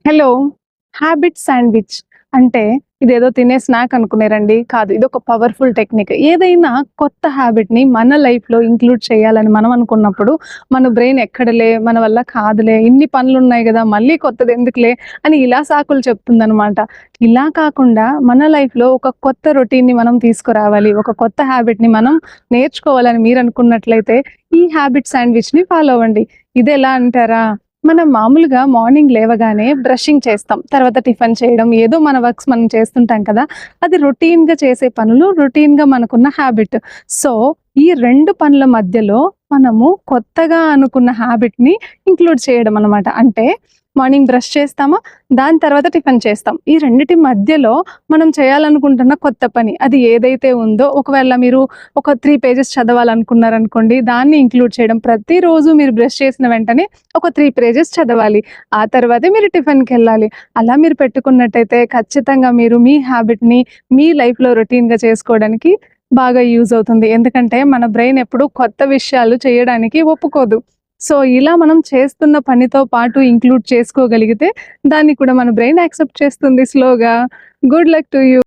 Hello! Habit sandwich అంటే ఇదేదో తినే స్నాక్ అనుకునేరండి. కాదు. ఇదొక పవర్‌ఫుల్ టెక్నిక్. ఏదైనా కొత్త హ్యాబిట్‌ని మన లైఫ్‌లో ఇంక్లూడ్ చేయాలని మనం అనుకున్నప్పుడు, మన బ్రెయిన్ ఎక్కడలే, మన వల్ల కాదులే, ఇన్ని పనులున్నాయి గదా! మళ్ళీ కొత్తదెందుకులే అని ఇలా సాకులు చెప్తుందనమాట. ఇలా కాకుండా మన లైఫ్‌లో ఒక కొత్త రొటీన్‌ని మనం తీసుకురావాలి. ఒక కొత్త హ్యాబిట్‌ని మనం నేర్చుకోవాలని మీరనుకున్నట్లయితే, ఈ హ్యాబిట్ శాండ్‌విచ్‌ని ఫాలో అవ్వండి. ఇదెలా అంటారా? మనం మామూలుగా మార్నింగ్ లేవగానే బ్రషింగ్ చేస్తాం. తర్వాత టిఫిన్ చేయడం, ఏదో మన వర్క్స్ మనం చేస్తుంటాం కదా! అది రొటీన్‌గా చేసే పనులు, రొటీన్‌గా మనకున్న హ్యాబిట్. సో, ఈ 2 పనుల మధ్యలో మనము కొత్తగా అనుకున్న హ్యాబిట్‌ని ఇంక్లూడ్ చేయడం అనమాట. అంటే మార్నింగ్ బ్రష్ చేస్తామా, దాని తర్వాత టిఫిన్ చేస్తాం. ఈ రెండిటి మధ్యలో మనం చేయాలనుకుంటున్న కొత్త పని అది ఏదైతే ఉందో, ఒకవేళ మీరు ఒక 3 పేజెస్ చదవాలనుకున్నారనుకోండి, దాన్ని ఇంక్లూడ్ చేయడం. ప్రతిరోజు మీరు బ్రష్ చేసిన వెంటనే ఒక 3 పేజెస్ చదవాలి. ఆ తర్వాతే మీరు టిఫిన్‌కెళ్ళాలి. అలా మీరు పెట్టుకున్నట్టయితే ఖచ్చితంగా మీరు మీ హ్యాబిట్‌ని మీ లైఫ్‌లో రొటీన్‌గా చేసుకోవడానికి బాగా యూజ్ అవుతుంది. ఎందుకంటే మన బ్రెయిన్ ఎప్పుడూ కొత్త విషయాలు చేయడానికి ఒప్పుకోదు. సో, ఇలా మనం చేస్తున్న పనితో పాటు ఇంక్లూడ్ చేసుకోగలిగితే దాన్ని కూడా మన బ్రెయిన్ యాక్సెప్ట్ చేస్తుంది స్లోగా. Good luck to you.